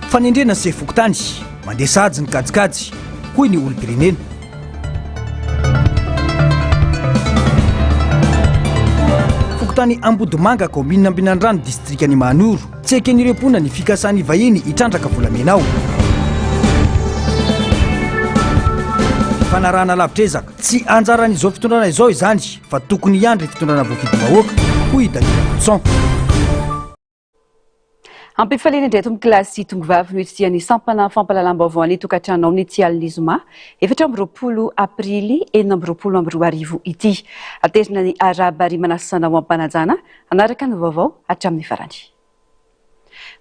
fanendrena sy fokotany mandeha sady ny kajikajy hoy ny olom-pirenena. Fokotany Ambodimanga commune Ambinandrano district ny Manoro tsy eken'ireo mpona ny fikasany vahiny hitrandraka volamena ao. Fanarahana lavitrezaka tsy anjaran'izao fitondrana izao izany fa tokony iandry fitondrana voakidy vahoaka hoy Daniela Pousson. Ampifalina indray tombo kilasy tongovavy no itiany sampana fampalalam-baovao ny tokantranao ny Tsialy Zoma 20 aprily 2022 ity. Aterina ny araba rimana sanao ampanajana anaraka ny vaovao hatramin'ny farany.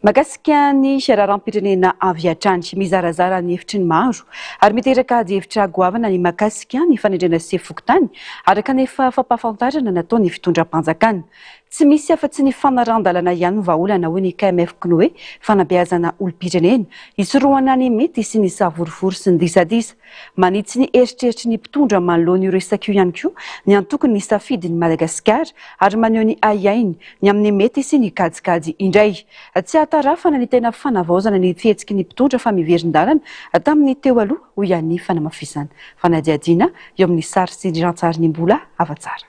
Mahakasika ny fiaraharam-pirenena avy hatrany mizarazara ny hevitry ny maro ary miteraka hevitra goavana ny mahakasika ny fanendrena sy fokotany araka nefa fampahafantarana natao ny fitondram-panjakana. Tsy misy afa-tsy ny fanarandalana ihany vaolana hoy ny KMF Knoe fanabeazana olom-pirenena isorohana ny mety sy ny savorivory sy ny disadisa. Manitsy ny eritreritry ny mpitondra manoloana io resaka io ihany koa ny antokony ny safidy ny Madagasikara ary maneho ny aiainy ny amin'ny mety sy ny kajikajy indray. Tsy atarafana ny tena fanavaozana ny fihetsiky ny mpitondra fa miverin-dalana tamin'ny teo aloha hoy ihany fanamafisana. Fanadiadiana eo amin'ny sary sy ny rantsary ny mbola avatsara.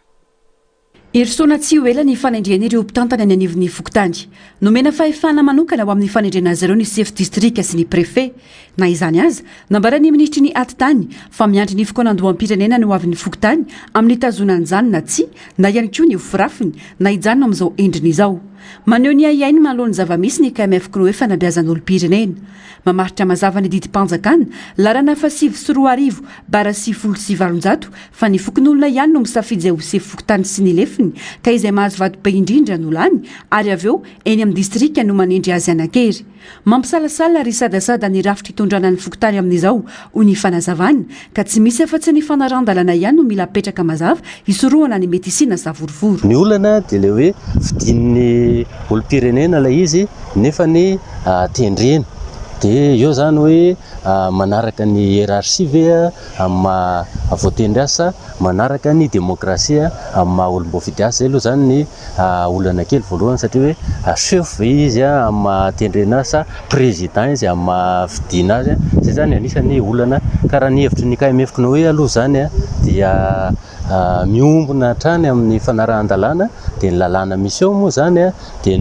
Erisoana tsy ho ela ny fanendrena ireo mpitantana ny anivon'ny fokotany. Nomena fahefana manokana ho amin'ny fanendrena azy ireo ny chef district sy ny préfet. Na izany aza, nambara ny ministry ny atitany fa miandry ny fikonandoam-pirenena no avy ny fokotany amin'ny tazonan-jany na tsy, na ihany koa ny ofirafiny na hijanona amin'izao endriny izao. Maneho ny aiainy manoloany zava-misy ny KMF Knoe fanabeazan'olom-pirenena. Mamaritra mazava ny didim-panjakana larana fa 7 bara 7 fa ny fokon'olona ihany no misafidy izay ho sefy fokotany sy ny lefiny ka izay mahazo vadim-be indrindra no lany ary avy eo eny amin'ny distrika no manendry azy anakery. Mampisalasala ary sadasada ny rafitra hitondrana ny fokotany amin'izao ho ny fanazavana ka tsy misy afa-tsy ny fanarandalana ihany no mila petraka mazava isorohana ny mety isina savorivory. Ny olana dia le hoe fidin'ny olom-pirenena la izy nefa ny tendrena dia eo zany hoe manaraka ny hiérarchie ve amma voatendry asa manaraka ny demokrasia amma olom-bofidy asa aloha zany ny olana kely voalohany satria hoe chef izy amma tendrena asa président izy amma fidina azy zay zany anisany olana karaha ny hevitry ny KMF Knoe aloha zany dia miombona hatrany amin'ny fanarahan-dalàna dia ny lalàna misy eo moa zany dia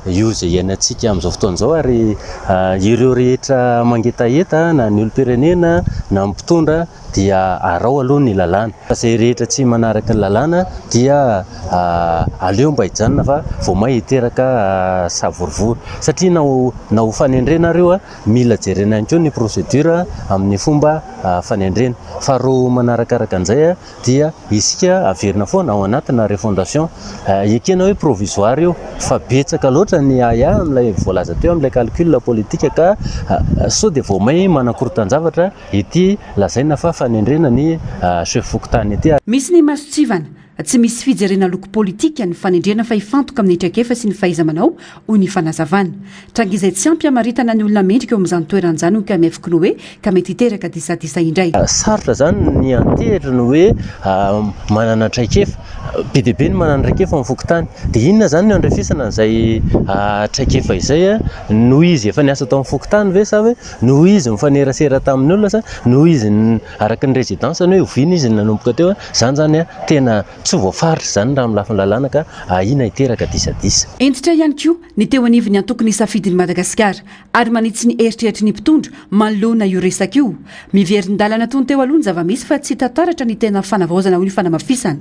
io zay iainantsika amin'izao fotoan'izao ary ireo rehetra mangetaheta na ny olom-pirenena na mpitondra dia arao aloha ny lalàna. Izay rehetra tsy manaraka ny lalàna dia aleo mba hijanona fa vao may hiteraka savorivory satria na ho fanendrenareo mila jerena ihany koa ny procédure amin'ny fomba fanendrena. Fa ro manarakaraka an'izay dia isika averina foana ao anatina refondation ekena hoe provisoire io fa betsaka loatra ny aya amin'ilay voalaza teo amin'ilay calcul politika ka sao dia vao may manakorontan-javatra ity lazaina fa fanendrena ny chef fokotany ity. Misy ny masotsivana tsy misy fijerena loko politika ny fanendrena fa hifantoka amin'ny traikefa sy ny fahaiza-manao ho ny fanazavana. Trangizay tsy ampy hamaritana ny olona mendrika eo amin'izany toeran'izany ho KMF Knoe ka mety hiteraka disadisa indray. Sarotra zany ny antehitra ny hoe manana traikefa be dia be ny manana traikefa amin'ny fokotany dia inona zany ny andrafisana an'izay traikefa izay noho izy efa niasa tao amin'ny fokotany ve sa hoe noho izy mifanerasera tamin'ny olona sa noho izy araka ny résidence hoe oviana izy nanomboka teo zany zany tena tsy voafaritra zany raha amin'ny lafiny lalàna ka ina hiteraka disadisa. Entitra ihany koa ny teo anivony antokony safidin'ny Madagasikara ary manitsy ny eritreritry ny mpitondra manoloana io resaka io. Miverin-dalana tony teo aloha ny zava-misy fa tsy tantaratra ny tena fanavaozana ho ny fanamafisana.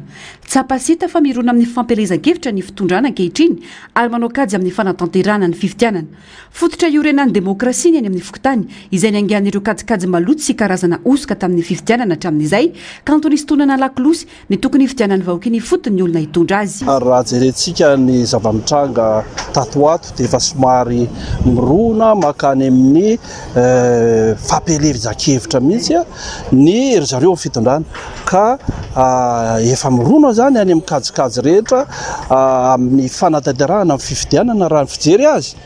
Tsapasita fa mirona amin'ny fampielezan-kevitra ny fitondrana ankehitriny ary manao kajy amin'ny fanatanterana ny fifitianana. Fototra iorenan'ny demokrasia ny any amin'ny fokotany izay niangan'ireo kajikajy maloto sy karazana osoka tamin'ny fifitianana hatramin'izay kanto nisy tonana lakolosy ny tokony fitianany vahoaka ny fotony olona hitondra azy. Raha jerentsika ny zava-mitranga tatoato dia efa somary mirona makany amin'ny fampielezan-kevitra mihitsy ny ry zareo fitondrana ka efa mirona zany any amin'ny kajikajy rehetra amin'ny fanatanterahana amin'ny fifidianana raha ny fijery azy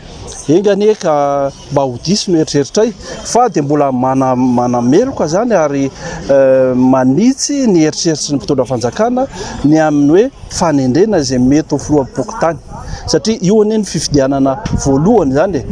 engane ka mba ho diso no eritreritray fa dia mbola manameloka zany ary manitsy ny eritreritry ny mpitondra fanjakana ny amin'ny hoe fanendrena izay mety ho filoha-pokotany satria io anie ny fifidianana voalohany zany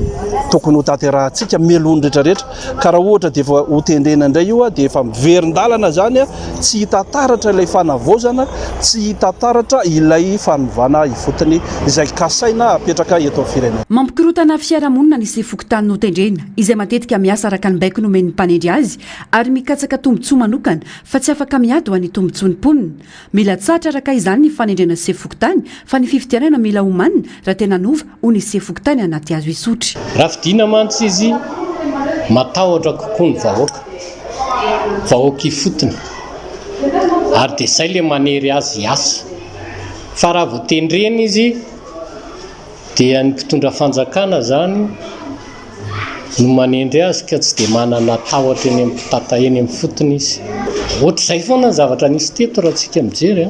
tokony ho tanterahantsika melony rehetrarehetra ka raha ohatra dia efa hotendrena indray io a dia efa miverin-dalana zany a tsy hitantaratra ilay fanavaozana tsy hitantaratra ilay fanovana ifotony izay kasaina apetraka eto amin'ny firenena. Mampikorotana fiarahamonina ny sefokotany no tendrena izay matetika miasa araka ny baiko nomeny mpanendry azy ary mikatsaka tombontsoa manokana fa tsy afaka miadoha ny tombontsoa ny mponina. Mila tsatra araka izany ny fanendrena sefokotany fa ny fifidianana mila homanina raha tena nova ho ny sefokotany anaty azo isotry. Raha fidiana mantsy izy matahotra kokoa ny vahoaka ifotony ary dia izay le manery azy asa fa raha vao tendrena izy dia ny mpitondra fanjakana zany no manendry azy ka tsy dia manana tahotra eny amin'ny mpitata eny amin'ny fotony izy. Ohatr'izay foana ny zavatra nisy teto raha tsika mijery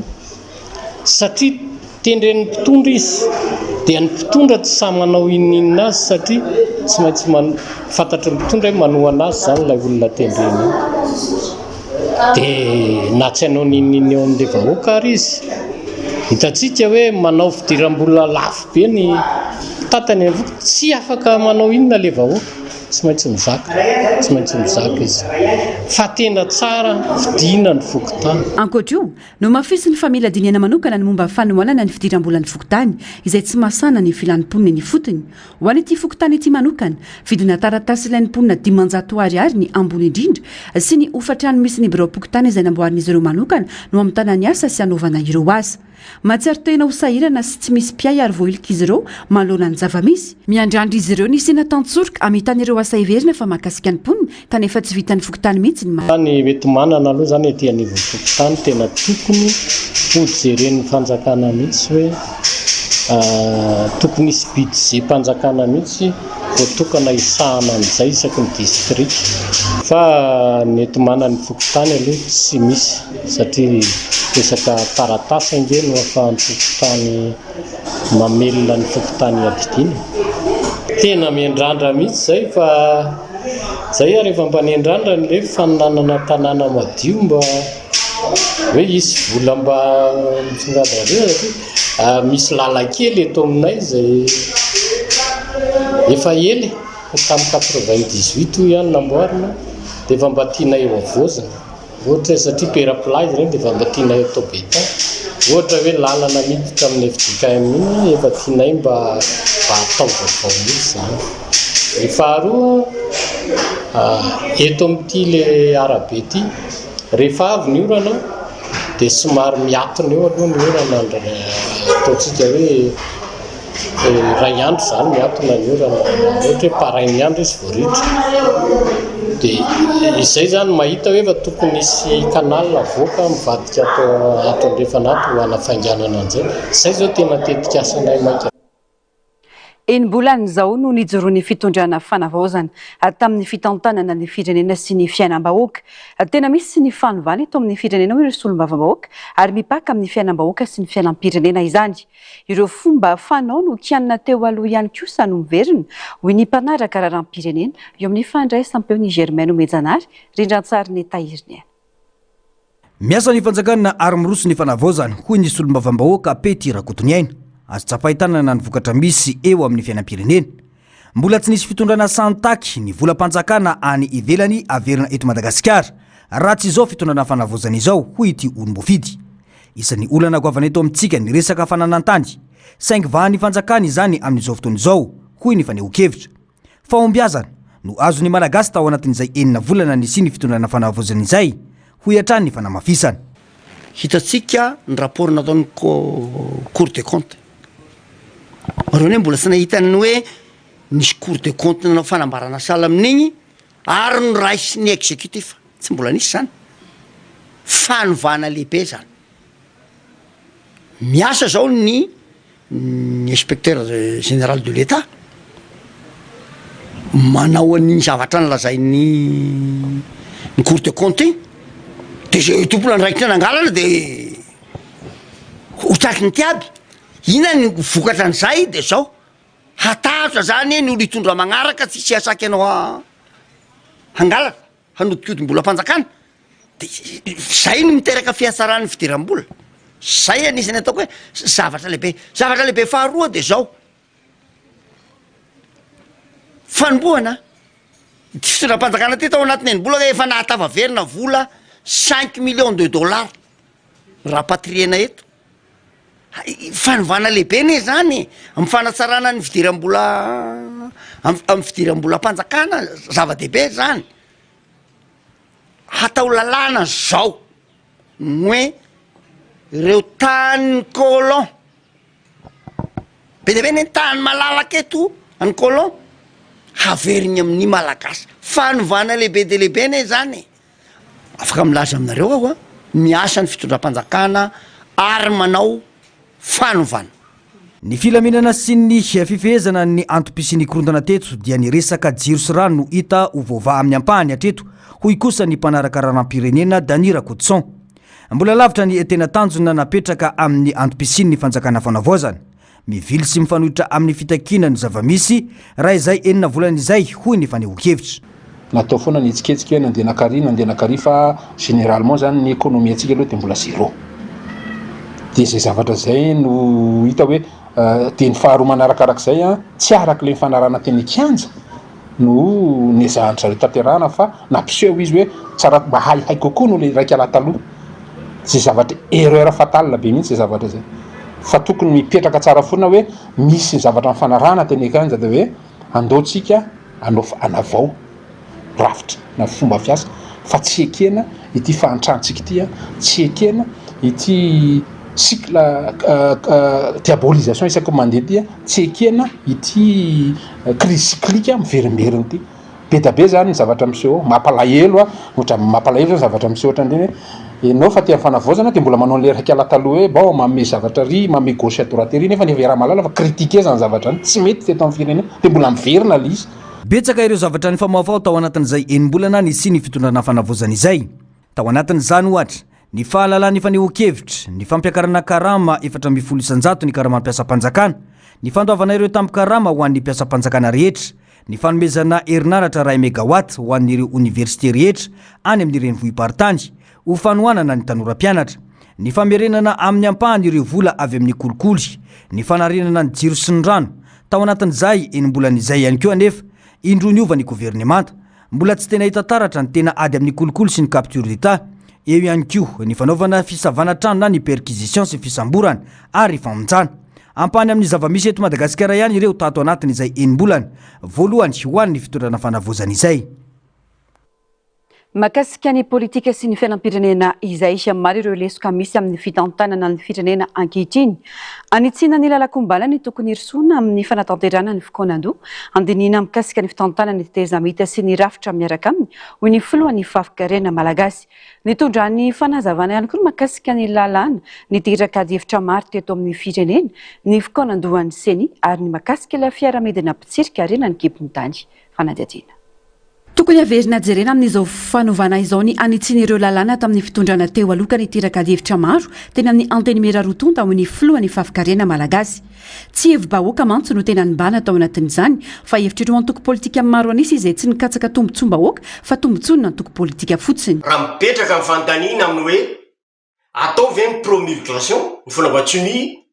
satria tendren'ny mpitondra izy dia ny mpitondra tsy samy manao ininina azy satria tsy maintsy fantatry ny mpitondra hoe manohana azy zany ilay olona tendrena dia na tsy hanao ninina eo amin'ilay vahoaka ary izy. Hitantsika hoe manao fidiram-bola lafo be ny tatany tsy afaka manao inona le vahoaka tsy maintsy mizaka izy fa tena tsara fidina ny fokotany. Ankoatra io no mafisy ny famila diniana manokana ny momba fanohanana ny fidiram-bola ny fokotany izay tsy masana ny filanimponina ny fotony. Ho an'ity fokotany ity manokana vidina taratasy ilain'ny mponina 500 ariary ny ambony indrindra sy ny hofatrano misy ny birao pokotany izay namboarin'izy ireo manokana no amin'ny tanany asa sy anaovana ireo asa. Matsiaro tena ho sahirana sy tsy misy mpiay ary voailika izy ireo manoloana ny zavamisy. Miandrandra izy ireo ny sina tantsorika amitany ireo asa iverina fa mahakasika ny mponina kanefa tsy vitan'ny fokotany mihitsy ny mety manana aloha zany ety anivon'ny fokotany tena tokony ho jeren'ny fanjakana mihitsy hoe tokony isy budget mpanjakana mihitsy voatokana isahana an'izay isaky ny distrika fa mety manana ny fokotany aloha tsy misy satria resaka taratasy nge no ahafahan'ny fokotany mamelona ny fokotany ampidiana. Tena miandrandra mihitsy zay fa zay ary efa mpanendrandra le fananana tanàna madio mba hoe isy vola mba misongadra satria misy lalakely eto aminay zay efa ely tamin'ny 98 io ihany namboarina dia efa mba tiana eo avozana ohatra satria peraplage ireny dia efa mba tiana eo tobeta ohatra hoe lalana miditra amin'ny FDKM iny efa tianay mba atao vaovao mihitsy zany. Ny faharoa eto amin'ity le arabe ity rehefa avy ny orana dia somary miatona eo aloha ny orana ataontsika hoe ray andro zany miatona ny orana ohatra hoe parainy andro izy voaritra dia izay zany mahita hoe efa tokony isy kanal avoaka mivadika ato andrefanato ho anafainganana an'izay. Izay zao tena tetika asanay maika. Enimbolany izao no nijoroan'ny fitondrana fanavaozana tamin'ny fitantanana ny firenena sy ny fiainam-bahoaka. Tena misy ny fanovana eto amin'ny firenena ireo solombava-bahoaka ary mipaka amin'ny fiainam-bahoaka sy ny fiainam-pirenena izany. Ireo fomba fanao no kianina teo aloha ihany kosa no miverina hoy ny mpanaraka raharam-pirenena eo amin'ny fandraisam-peo ny Germaine Omejanary rindrantsary ny tahiriny. Miasa ny fanjakana ary miroso ny fanavaozana hoy ny solombava-bahoaka Pety Rakotoniaina. Azo tsapahitanana ny vokatra misy eo amin'ny fiainam-pirenena. Mbola tsy nisy fitondrana santaky ny volam-panjakana any ivelany averina eto Madagasikara raha tsy izao fitondrana fanavaozana izao hoy ity olom-bofidy. Isan'ny olana goavana eto amintsika ny resaka fananantany saingy vahan'ny fanjakana izany amin'izao fotoana izao hoy ny fanehoan-kevitra. Fahombiazana no azon'ny malagasy tao anatin'izay 9 volana ny siny fitondrana fanavaozana izay hoy hatrany ny fanamafisana. Hitatsika ny rapport nataon'ny Cour des comptes. Marone mbola tsy nahitany hoe nisy Cour des comptes nanao fanambarana sala amin'igny ary ny raisy ny exécutif tsy mbola nisy zany. Fanovana lehibe zany. Miasa zao ny inspecteur général de l'État manao an'igny zavatra nylazay ny Cour des comptes dia zay tompona niraikitra nangalana dia hotraky ny tiaby. Ina ny vokatra an'izay dia zao hatahatra zany ny olo hitondra magnaraka tsy asaky anao hangalana hanodikodim-bola mpanjakana dia zay no miteraka fihatsarany fidiram-bola. Zay anisany ataoko hoe zavatra lehibe faharoa dia zao fanomboana ty fitondram-panjakana ty tao anatiny eny-bola ka efa nahatavaverina vola 5 millions de dollars rapatriena eto fanovana lehibe ne zany amy fanatsarana ny fidiram-bola amy fidiram-bola mpanjakana zava-dehibe zany hatao lalàna zao hoe ireo tany colon be dehibe ny tany malalaka eto any colon haveriny amin'ny malagasy fanovana lehibe de lehibe ne zany afaka milaza aminareo aho a miasa ny fitondram-panjakana ary manao fanovana ny filaminana sy ny fifehezana ny antom-pisiany korondana teto dia ny resaka jiro sy rano no hita ho vaovà amin'ny ampahany hatreto hoy kosa ny mpanaraka raharam-pirenena Danira Kodson mbola lavitra ny tena tanjona napetraka amin'ny antom-pisiny ny fanjakana fanavaozana mivily sy mifanohitra amin'ny fitakina ny zavamisy raha izay enina volana izay hoy ny fanehoan-kevitra natao foana ny etsiketsika hoe nandeha-nakary fa généralement zany ny économie atsika aloha de mbola zéro de zay zavatra zay no hita hoe de ny faharoa manarakarak'izay a tsy araka le mifanarana teny kianja no nezahan'ny zareo tanterahana fa nampiseho izy hoe tsara mba hay kokoa no le raiky ala taloha zay zavatra erreur fatale be mihitsy zay zavatra zay fa tokony mipetraka tsara foana hoe misy zavatra mifanarana teny kianja de hoe andaotsika anavao rafitra na fomba fiasa fa tsy ekena ity fahantranotsika ity a tsy ekena ity cycle diabolisation isaky mandeha ty a tsy ekena ity crise cyclique miverimeriny ity be da be zany ny zavatra miseho mampalahelo a ohatra mampalahelo zany zavatra miseho ohatra ndreny hoe enao fa tia fanavaozana de mbola manao le raiky ala taloha hoe bao mame zavatra ry mame gauche à droite ry nefa nefa raha malala fa critiquer zany zavatra ny tsy mety teto amin'ny firenena de mbola miverina le izy betsaka ireo zavatra ny famavao tao anatin'izay enim-bolana ny sy ny fitondrana fanavozana izay tao anatin'izany ohatra ny fahalalany fanehoan-kevitra ny fampiakarana karama 700 ny karama mpiasam-panjakana ny fandoavana ireo tampi-karama ho an'ny mpiasam-panjakana rehetra ny fanomezana herinaratra 1 megawatt ho an'ireo université rehetra any amin'ny renivohim-paritany ho fanohanana ny tanora-pianatra ny famerenana amin'ny ampahany ireo vola avy amin'ny kolikoly ny fanarenana ny jiro sy ny rano tao anatin'izay enim-bolan'izay ihany koa anefa indro ny ova ny gouvernemanta mbola tsy tena hita taratra ny tena ady amin'ny kolikoly sy ny capture d'état eo ihany koa ny fanaovana fisavana trano na ny perquisition sy fisamborana ary famonjana ampany amin'ny zavamisy eto Madagasikara ihany ireo tato anatin'izay enim-bolana voalohany ho an'ny fitondrana fanavozana izay Makasika ny politika sy ny fiainam-pirenena izay maro ireo lesoka misy amin'ny fitantanana ny firenena ankehitriny. Anitsina ny lalakombalana ny tokony hirosona amin'ny fanatanterana ny fikonan-doha andinina mikasika ny fitantanana ny tehirizamita sy ny rafitra miaraka aminy hoy ny filohan'ny fafikarena malagasy. Nitondra ny fanazavana ihany koa makasika ny lalàna ny tehirakady hevitra maro teto amin'ny firenena ny fikonan-doha ny seny ary ny makasika ilay fiaramedina mpitsirika arena ny kibony tany. Fanadihadiana. Tokony averina jerena amin'izao fanovana izao ny anitsin'ireo lalàna tamin'ny fitondrana teo aloka ny tehirakady hevitra maro teny amin'ny anteny mera rotonta ho ny filohan'ny fafikarena malagasy. Tsy hevi-bahoaka mantsy no tena nibana tao anatin'izany fa hevitrireo antoko politika maro anisy izay tsy nikatsaka tombontsom-bahoaka fa tombontsoina antoko politika fotsiny. Raha mipetraka amin'ny fanontaniana amin'ny hoe ataovy ny promulgation ny fanaova-tsony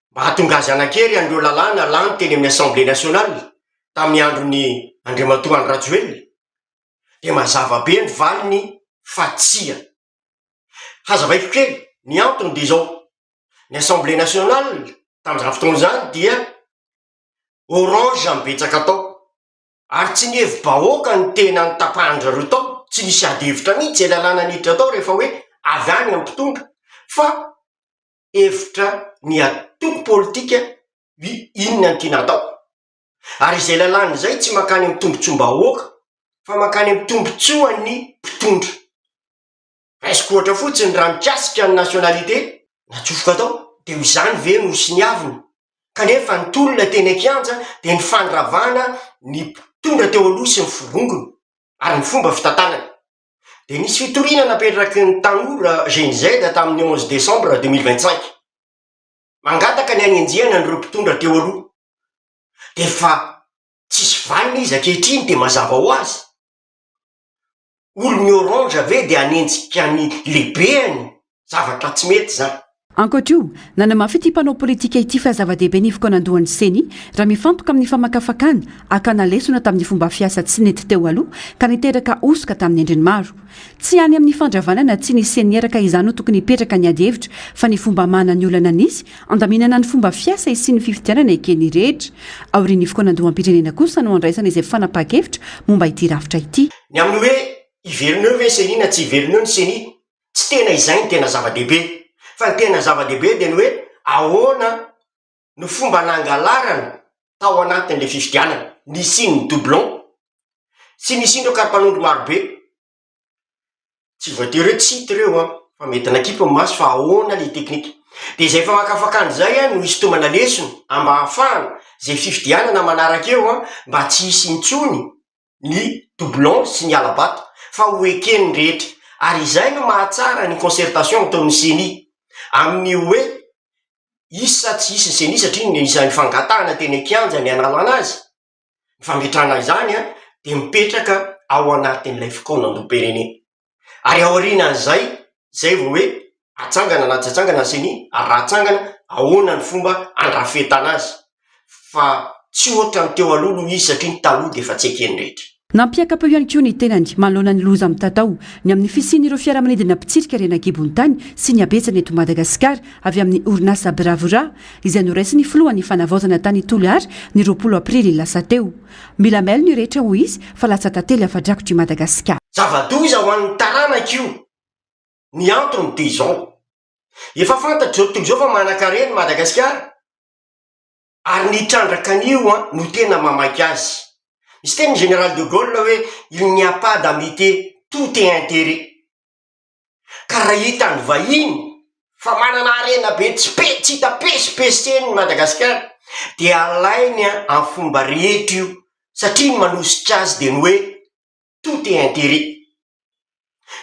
mba hahatongazy anakery an'ireo lalàna lany teny amin'ny assemblée nationale tamin'ny andron'ny Andriamatoa Rajoelina dia mazava be ny valiny fatsia. Hazavaiko kely ny antony dia izao ny assemblée nationale tamin'izany fotoana izany dia orange mibetsaka tao ary tsy ny hevi-bahoaka ny tena ny tapahan'zareo tao, tsy nisy ady hevitra mihitsy lalàna niditra tao rehefa hoe avy any amin'ny mpitondra fa hevitra ny atoko politika inona ny tiana atao. Ary izay lalàna izay tsy makany amin'ny tombontsom-bahoaka fa makany amin'ny tombontsoa ny mpitondra. Raisiko ohatra fotsiny raha mikasika ny nationalité natsofoka tao dia izany ve no sy niavina kanefa ny tolona teny an-kianja dia ny fandravana ny mpitondra teo aloha sy ny forongony ary ny fomba fitantanana. Dia nisy fitoriana napetraky ny tanora GNZ tamin'ny 11 décembre 2025 mangataka ny anenjehana n'ireo mpitondra teo aloha. Dia fa tsisy valina izy ankehitriny dia mazava ho azy. Olony orange ave dia anenjika ny lehibeany zavatra tsy mety zany. ankoatra io nanamafy ity mpanao politika ity fa zava-dehibe ny fokonandohan'ny seny raha mifantoka amin'ny famakafakana akana lesona tamin'ny fomba fiasa tsy nety teo aloha ka niteraka osoka tamin'ny endriny maro tsy any amin'ny fandravanana tsy nisy senieraka izany ho tokony hipetraka ny ady hevitra fa ny fomba mana ny olana nisy andaminana ny fomba fiasa isy ny fifidianana ekeny rehetra aorian'ny fokonandoham-pirenena kosa no andraisana izay fanapa-kevitra momba ity rafitra ity ny amin'ny hoe iverineo ve seny na tsy iverineo ny seny tsy tena izay ny tena zava-dehibe fa ny tena zava-dehibe dia ny hoe ahoana ny fomba nangalarana tao anatin'le fifidianana nisiny doublon sy nisindreo karapanondro marobe tsy voatery hoe tsy hita ireo fa mety nakipa maso fa ahoana le teknika dia izay famakafakany zay no hisintomana lesona amba hahafahana zay fifidianana manaraka eo mba tsy hisy intsony ny doublon sy ny alabata fa ho ekeny rehetra ary izay no mahatsara ny concertation ataon'ny seni amin'ny hoe isa tsy isy ny seni satria ny isan'ny fangatahana teny kianja ny analo anazy ny fametrana izany dia mipetraka ao anatin'ilay fokonandoam-pirenena ary aorianan'izay zay vao hoe atsangana na tsy atsangana ny seni ary raha atsangana ahoana ny fomba andrafetana azy fa tsy ohatra ny teo alolo izy satria ny taloha dia efa tsy ekeny rehetra nampiakapa ihany koa ny tenany manoloana ny loza amin'ny tatao ny amin'ny fisian'ireo fiaramanidina mpitsirika rena gibony tany sy ny abetsany eto Madagasikara avy amin'ny orinasa Bravura izay noraisy ny filohan'ny fanavaozana tany Toliary ny 20 aprily lasa teo mila mailo ny rehetra ho izy fa lasa tantely afadrakotra i Madagasikara zava-doza ho an'ny taranaka io ny antony dia izao efa fantatr' zao tontolo zao fa manan-karena Madagasikara ary ny trandrakan'io no tena mamaky azy misy teny général de Gaulle hoe il n'y a pas d'amitié tout est intérêt ka raha hitany vahiny fa manana arena be tsy hita pesipeseny Madagasikara dia alainy amin'ny fomba rehetra io satria ny manositra azy dia ny hoe tout est intérêt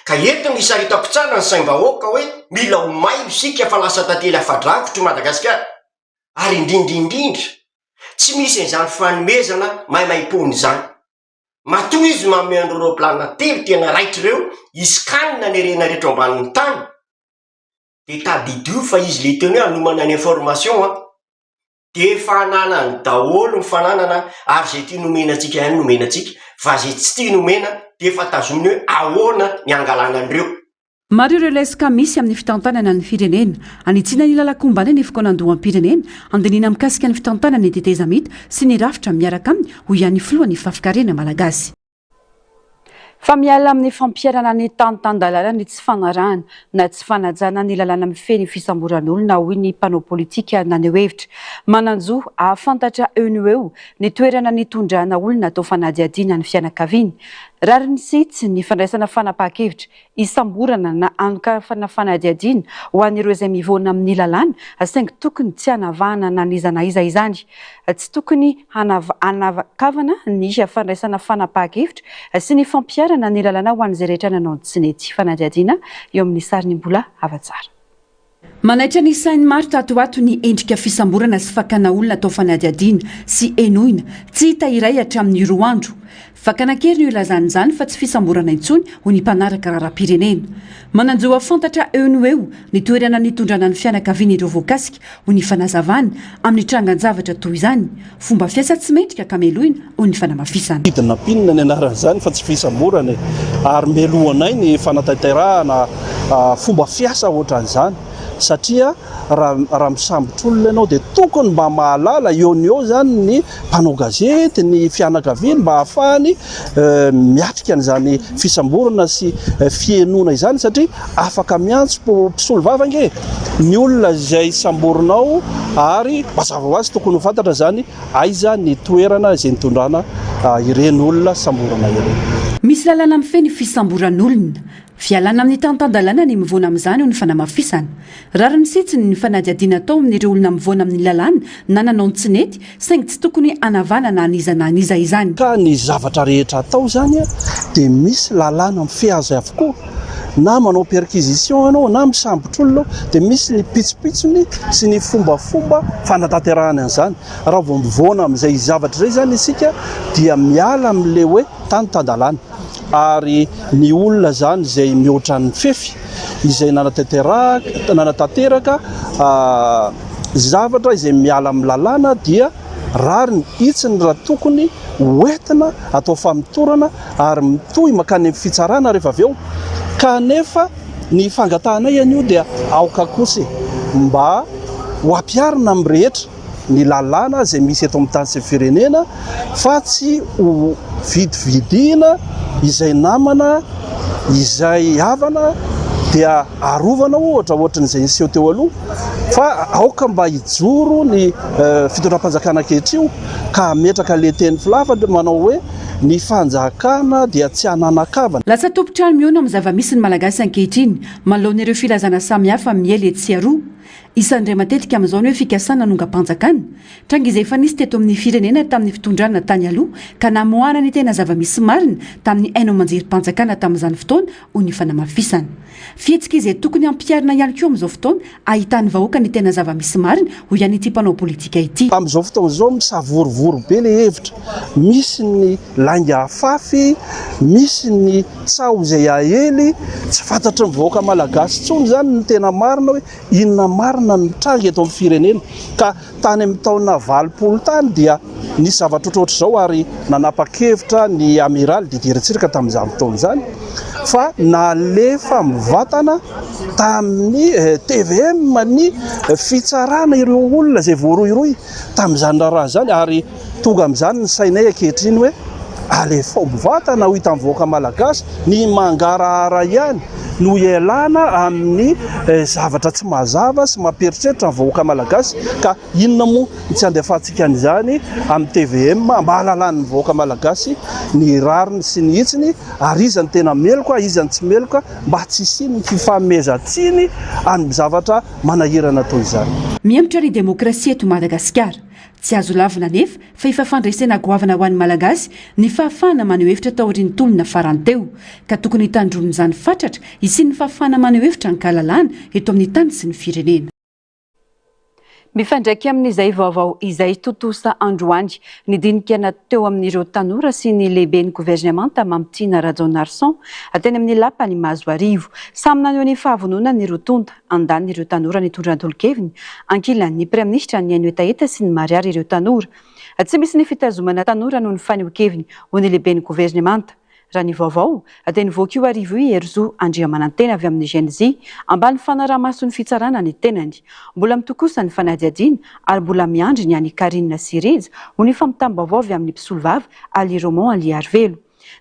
ka eto ny saritako tsara ny saim-bahoaka hoe mila ho may isika fa lasa tantely afadrakotra Madagasikara ary indrindrindrindra tsy misy an'izany fanomezana maimaimpony zany matoa izy mameandro roplanina telo tena raitra ireo iskanina ny rena rehetra ambanin'ny tany dia tadidio fa izy le teny hoe anomana ny information dia fananany daholo ny fananana ary zay tia nomenantsika ihany nomenantsika fa zay tsy tia nomena dia efa tazominy hoe ahoana ny angalanan'ireo maro ireo lesaka misy amin'ny fitantanana ny firenena anitsiana ny lalakombana ny fokonandoham-pirenena andinina mikasika ny fitantanana ny tetezamita sy ny rafitra miaraka aminy ho ihany filohan'ny fafikarena malagasy fa miala amin'ny fampiarana ny tantandalana ny tsy fanarahana na tsy fanajana ny lalàna mifeny fisamboran'olona hoy ny mpanao politika naneho hevitra mananjo ahafantatra eo no eo ny toerana ny tondrana olona atao fanadiadiana ny fianakaviany rary ny sitsy ny fandraisana fanapahan-kevitra isamborana na anokafana fanadiadiana ho an'ireo izay mivoana amin'ny lalàna saingy tokony tsy hanavahana na nizana iza izany tsy tokony hanavakavana ny fandraisana fanapahan-kevitra sy ny fampiarana ny lalàna ho an'izay rehetra nanao tsy nety fanadiadiana eo amin'ny sariny mbola hava-tsara manaitra ny sainy maro tatoato ny endrika fisamborana sy fakana olona atao fanadiadiana sy enoina tsy hita iray hatramin'ny roa andro fakana-kery ny ilazany izany fa tsy fisamborana intsony ho ny mpanaraka raharam-pirenena mananjoa fantatra eo no eo ny toerana nitondrana ny fianakaviana ireo voakasika ho ny fanazavana amin'ny trangan-javatra toy izany fomba fiasa tsy mendrika ka meloina ho ny fanamafisana idina pinina ny anaran'izany fa tsy fisamborana ary meloanay ny fanatanterahana fomba fiasa ohatran'izany satria raha misambotr'olona ianao dia tokony mba mahalala eo ny eo zany ny mpanao gazety ny fianakaviana mba hahafahany miatrika an'izany fisamborana sy fienona izany satria afaka miantso mpisolo vavange ny olona izay samborinao ary mazava ho azy tokony ho fantatra zany aiza ny toerana izay nitondrana ireny olona samborana ireny misy lalàna mifeny fisamboran'olona fialana amin'ny tantandalana ny mivoana amin'izany ho ny fanamafisana rary ny sitsiny ny fanadiadiana atao amin'ireo olona mivoana amin'ny lalàna na nanao ny tsy nety saingy tsy tokony hanavana na aniza izany ka ny zavatra rehetra atao zany dia misy lalàna mifeazy avokoa na manao perquisition ianao na misambotr'olona dia misy ny pitsopitsony sy ny fombafomba fanatanterahana an'izany raha vao mivoana amin'izay zavatra izay zany isika dia miala amin'le hoe tantandalana ary ny olona zany zay mihoatra ny fefy izay nanatateraka zavatra izay miala amin'ny lalàna dia rary ny itsiny raha tokony hoentina atao famitorana ary mitohy makany amin'ny fitsarana rehefa avy eo kanefa ny fangatanay an'io dia aoka kosa mba ho ampiarina amin'ny rehetra ny lalàna zay misy eto amin'ny tany sy firenena fa tsy ho vidividina izay namana izay havana dia arovana ohatran'izay niseho teo aloha fa aoka mba hijoro ny fitondram-panjakana ankehitriny ka ametraka le teny filafatra manao hoe ny fanjakana dia tsy ananakavana. Lasa tompotrano miona amin'ny zava-misy ny malagasy ankehitriny manoloana ireo filazana samihafa miely etsy aroa. Isan'ireo matetika amin'izao ny hoe fikasana nongam-panjakana tranga izay efa nisy teto amin'ny firenena tamin'ny fitondrana tany aloha ka namoahana ny tena zava-misy marina tamin'ny haino amanjerim-panjakana tamin'izany fotoana ho ny fanamafisana. Fihetsika izay tokony ampiarina ihany koa amin'izao fotoana ahitany vahoaka ny tena zava-misy marina ho ihany ity mpanao politika ity. Amin'izao fotoana izao misavorovoro be le hevitra, misy ny lainga afafy, misy ny tsao izay ahely, tsy fantatry ny vahoaka malagasy tsony zany ny tena marina hoe inona marina ny tranga eto amin'ny firenena ka tany amin'ny taona 20 tany dia nisy zavatra ohatrohatra izao ary nanapa-kevitra ny amiraly Didier Tsirika tamin'izany fotoana izany fa nalefa mivatana tamin'ny TVM ny fitsarana ireo olona zay voaroiroy tamin'izany raha zany ary tonga amin'izany ny sainay ankehitriny hoe alefa mivatana ho hita amin'ny vahoaka malagasy ny mangarahara ihany no ialana amin'ny zavatra tsy mazava sy mamperitreritra ny vahoaka malagasy ka inona moa tsy andefantsika an'izany amin'ny TVM mba hahalalany ny vahoaka malagasy ny rariny sy ny hitsiny ary izany tena meloka izany tsy meloka mba tsy isiny ny fifamezatsiny amin'ny zavatra manahirana toy izany. Miemitra ny demokrasia eto Madagasikara tsy azo lavina nefa fa efa fandraisana goavana ho an'ny malagasy ny fahafahana maneho hevitra tao aorian'ny tolona farany teo ka tokony hitandronin'izany fatratra isian'ny fahafahana maneho hevitra ny kahalalana eto amin'ny tany sy ny firenena. Mifandraiky amin'izay vaovao izay totosa androany nidinikana teo amin'ireo tanora sy ny lehiben'ny gouvernemanta Mamtina Rajaonarson teny amin'ny lapany Mazoarivo samy naneho ny fahavonona ny rotonda andany ireo tanora nitondra tolo-keviny ankilan'ny praiministra ny Etaeta sy ny mariary ireo tanora tsy misy ny fitazomana tanora noho ny faneho-keviny ho ny lehiben'ny gouvernemanta. Raha ny vaovao dia nivoaka io arivo Herzo Andriamanantena avy amin'ny GNZ ambany fanaraha-maso ny fitsarana ny tenany. Mbola mitokosa ny fanadihadiana ary mbola miandry ny any Karina Sireza ho ny fampitanim-baovao avy amin'ny mpisolovava Ali Roman Ali Arvelo.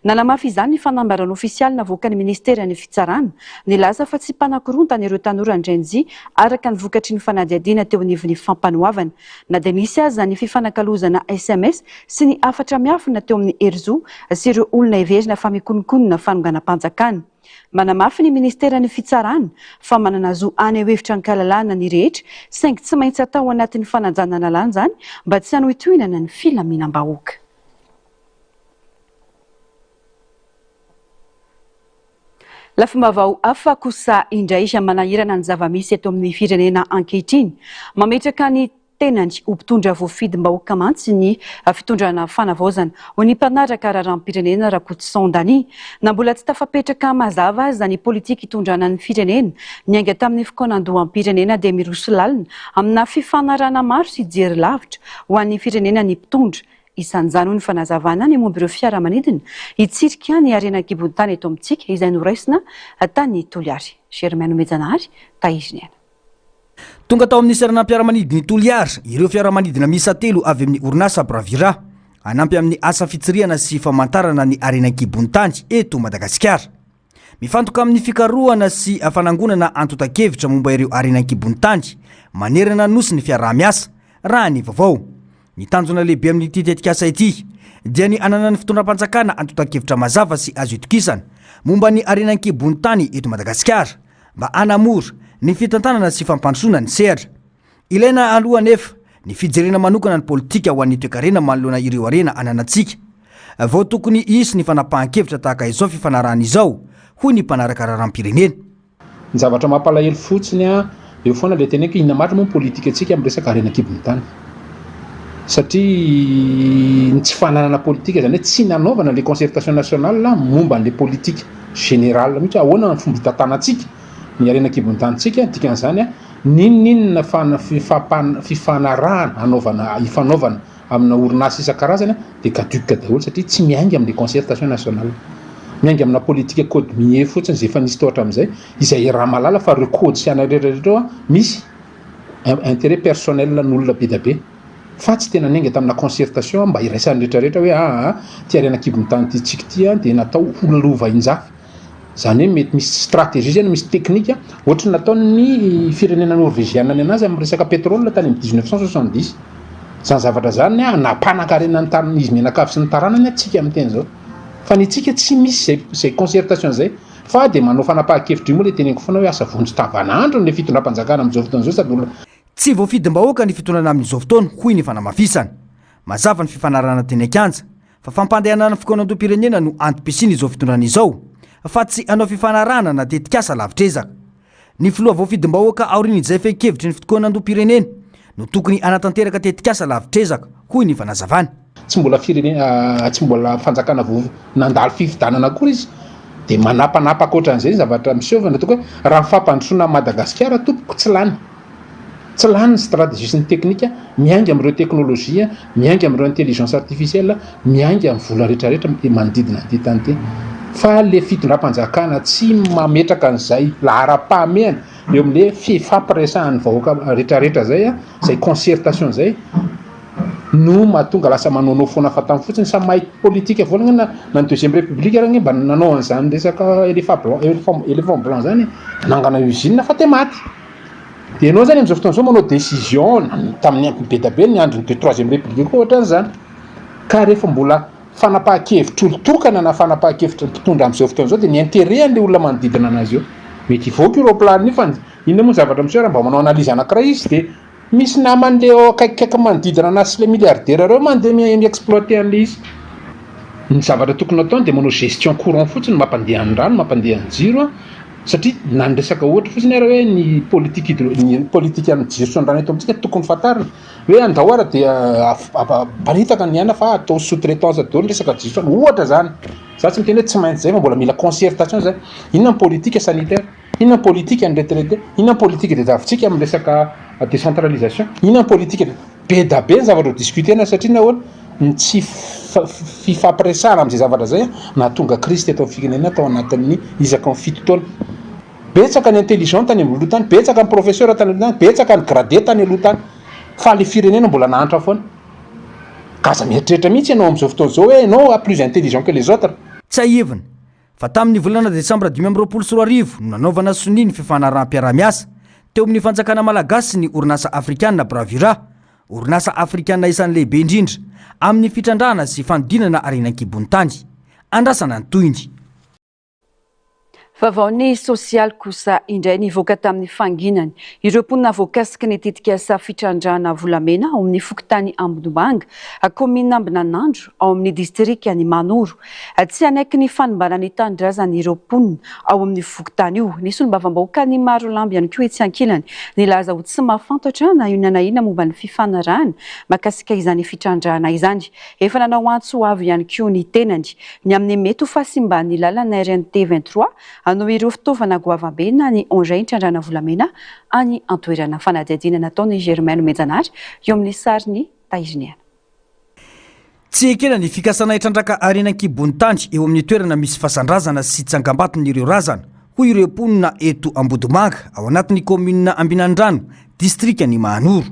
Nalamafy izany ny fanambarana ofisialy navoaka ny ministera ny fitsarana nilaza fa tsy mpanakoronta ireo tanora ny GNZ araka ny vokatry ny fanadihadiana teo anivon'ny fampanoavana na dia nisy aza ny fifanakalozana SMS sy ny afatra miafina teo amin'ny Herzo sy ireo olona heverina fa mikonokonona fanonganam-panjakana. Manamafy ny ministera ny fitsarana fa manana zo any hevitra ny kahalalana ny rehetra saingy tsy maintsy atao anatin'ny fananjanana lany zany mba tsy hanohitohinana ny filaminam-bahoaka. Lafim-baovao hafa kosa indray manahirana ny zava-misy eto amin'ny firenena ankehitriny mametraka ny tenany ho mpitondra voafidim-bahoaka mantsy ny fitondrana fanavaozana ho ny mpanaraka raharam-pirenena Rakotoson Dany na mbola tsy tafapetraka mazava aza ny politika hitondrana ny firenena niainga tamin'ny fikaonandoham-pirenena dia miroso lalina amina fifanarana maro sy jery lavitra ho an'ny firenena ny mpitondra. Isan'izany ho ny fanazavana ny momba ireo fiaramanidina hitsirika ny harenan-kibon-tany eto amintsika izay noraisina tany Toliary. Germaine Mejanary, Taiziny Ana. Tonga tao amin'ny saranam-piaramanidiny Toliary ireo fiaramanidina miisa 3 avy amin'ny orinasa Bravira anampy amin'ny asa fitsiriana sy famantarana ny harenan-kibon-tany eto Madagasikara. Mifantoka amin'ny fikarohana sy fanangonana antotan-kevitra momba ireo harenan-kibon-tany manerana nosy ny fiaraha-miasa raha ny vaovao. Ny tanjona lehibe amin'ny tetikasa ity dia ny anana ny fitondram-panjakana antotan-kevitra mazava sy azo itokisana momba ny harenan-kibon-tany eto Madagasikara mba hanamora ny fitantanana sy fampandrosoana ny sehatra. Ilaina aloha nefa ny fijerena manokana ny politika ho an'ny toe-karena manoloana ireo arena ananantsika. Vao tokony isy ny fanapahan-kevitra tahaka izao fifanarahana izao hoy ny mpanaraka raharam-pirenena. Ny zavatra mampalahelo fotsiny eo foana le teneniko inona matra moa politika antsika amin'ny resaka harenan-kibon-tany. satria ny tsy fananana politika zany hoe tsy nanaovana le concertation nationale momba n'le politique générale mihitsy ahoana ny fomba hitantanantsika ny arenakibontantsika dikan'izany a ninonina fifanarahana ifanaovana amina orinasa isan-karazany dia caduque daholo satria tsy miainga amin'le concertation nationale miainga amina politique code minier fotsiny zay efa nisy tohatra amin'izay izay raha malala fa reo code sy ana rehetrarehetra a misy intérêt personnel n'olona be da be fa tsy tena niainga tamina concertation mba iraisan'ny rehetrarehetra hoe ty arenakibon'tany tytsika ty a dia natao holova injafy zany hoe mety misy stratégie zany misy technique ohatry nataony firenena norvégiana ny anazy amin'ny resaka pétrole tany amin'ny 1970 zany zavatra zany napanankarena ny tany izy menakavy sy ny taranany atsika amin'ny teny zao fa ny tsika tsy misy zay concertation zay fa dia manao fanapahan-kevitra io moa le teneniko foana hoe asa vonjy tavanandro ny fitondram-panjakana amin'izao fotoana zao sady olona tsy voafidim-bahoaka ny fitondrana amin'izao fotoana hoy ny fanamafisana mazava ny fifanarahana teny an-kanja fa fampandehanana fikoanantom-pirenena no antom-pisiny izao fitondrana izao fa tsy anao fifanarahana na tetikasa lavitrezaka ny filoha voafidim-bahoaka aorian'izay fehi-kevitry ny fikoanantom-pirenena no tokony anatanteraka tetikasa lavitrezaka hoy ny fanazavana tsy mbola firenena tsy mbola fanjakana nandalo fifidanana akory izy dia manapanapaka ohatran'izay zavatra misovana toko hoe raha mifampandrosoana Madagasikara tompoko tsy lany ny stratégie sy ny teknika miainga amin'ireo teknôlôjia miainga amin'ireo intelligence artificielle miainga amin'ny vola rehetrarehetra manodidina an'ity tany ty fa le fitondram-panjakana tsy mametraka an'izay lahara-pahamehana eo amin'le fifampiresahan'ny vahoaka rehetrarehetra zay zay concertation zay no mahatonga lasa manaonao foana fatamy fotsiny sa mahay politika volagna na ny deuxième république raha mba nanao an'izany resaka éléphant blanc zany nangana usine fa te maty dia ianao zany amin'izao fotoana zao manao décision tamin'ny ampy be da be ny androny de troisième république koa ohatran'izany ka rehefa mbola fanapahan-kevitra olotokana na fanapahan-kevitra mpitondra amin'izao fotoana zao dia ny intérêt an'le olona manodidina anazy eo mety hivoaka io roplaniny fa inona moa zavatra miseo raha mba manao analyse anankiray izy dia misy naman'le akaikikaiky manodidina anazy sy le milliardaire reo mandeha miexploiter an'le izy ny zavatra tokony ataony dia manao gestion courant fotsiny mampandeha ny rano mampandeha ny jiro satria na ny resaka ohatra fotsiny ara hoe ny politika amin'ny gestion rano eto amintsika tokony fatarina hoe andahoara dia baritaka ny ana fa atao sous-traitance daholo resaka gestion ohatra zany za tsy miteny hoe tsy maintsy zay fa mbola mila concertation zay inona ny politique sanitaire inona ny politique ny retraité inona ny politique de davitsika amin'ny resaka décentralisation inona ny politique be da be ny zavatra discutena satria nahoana ny tsy fifampiresahana amin'izay zavatra zay nahatonga crise teto amin'ny firenena tao anatin'ny isaka ny fito taona betsaka ny intelligent tany amin'ny aloha tany betsaka ny professeur tany aloha tany betsaka ny gradé tany aloha tany fa le firenena mbola nahantra foana gaza mieritreritra mihitsy ianao amin'izao fotoana zao hoe ianao plus intelligent que les autres tsy ahevina fa tamin'ny volana desambra 2024 no nanaovana soni ny fifanarahanm-piarah-miasa teo amin'ny fanjakana malagasy ny orinasa afrikanina bravura orinasa afrikanina isan'ny lehibe indrindra amin'ny fitrandrahana sy fanodinana arenan-kibony tany andrasana ny toyny Vavaony sosialy kosa indray nivoaka tamin'ny fanginany ireo mponina voakasika ny tetikasa fitrandrahana volamena ao amin'ny fokontany Ambodimbanga komina Ambinanandro ao amin'ny distrika ny Manoro tsy anaiky ny fanombanany tandrazany ireo mponina ao amin'ny fokontany io nisy olom-bavam-bahoaka ny maro lamby ihany koa etsy ankilany nilaza ho tsy mahafantatra na ino na ina momba ny fifanarahana makasika izany fitrandrahana izany efa nanao antso avy ihany koa ny tenany ny amin'ny mety ho fasimbany lalana RNT 23 anao ireo fitaovana goavambe na ny engin hitrandrahana volamena any antoerana fanadihadiana nataony Germaine Mejanary eo amin'ny sariny Taiziniana. Tsy ekena ny fikasana hitrandraka arenan-kibony tany eo amin'ny toerana misy fasandrazana sy tsangambaton'ireo razana hoy ireo mponina eto Ambodimbanga ao anatin'ny commune Ambinandrano distrika ny Manoro.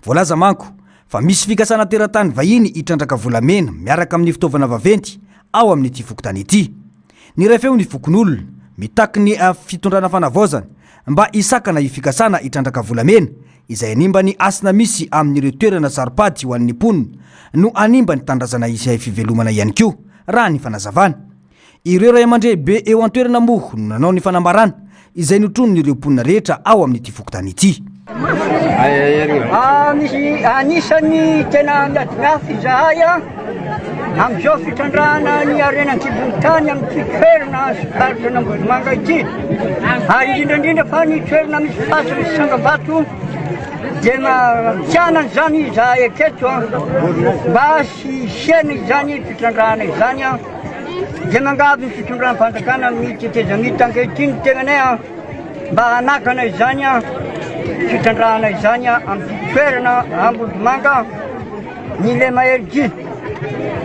Voalaza manko fa misy fikasana teratany vahiny hitrandraka volamena miaraka amin'ny fitaovana vaventy ao amin'ny ity fokontany ity. Ny refeo ny fokon'olona mitaky ny fitondrana fanavaozana mba isakana ifikasana hitrandraka volamena izay animba ny asina misy amin'ireo toerana saripady ho an'ny mponina no animba ny tandrazana izay fivelomana ihany koa raha ny fanazavana. Ireo ray aman-dreny be eo an-toerana moa no nanao ny fanambarana izay notronon'ireo mponina rehetra ao amin'ity fokontany ity. Misy anisany tena miadiafy zahay amin'izao fitrandrahana ny arenan-kibony tany amin'ny toerana sokaritana Ambodimbanga ity ary indrindrandrindra fa ny toerana misy fasy misy sangambato dia tianany zany izahay aketo mba sisiana izany fitrandrahana izany a dia mangavy ny fitondram-panjakana mitetezamita ankehitriny tegnanay a mba hanakana izany a fitrandrahana izany a amin'ny toerana Ambodimanga ny le mahergy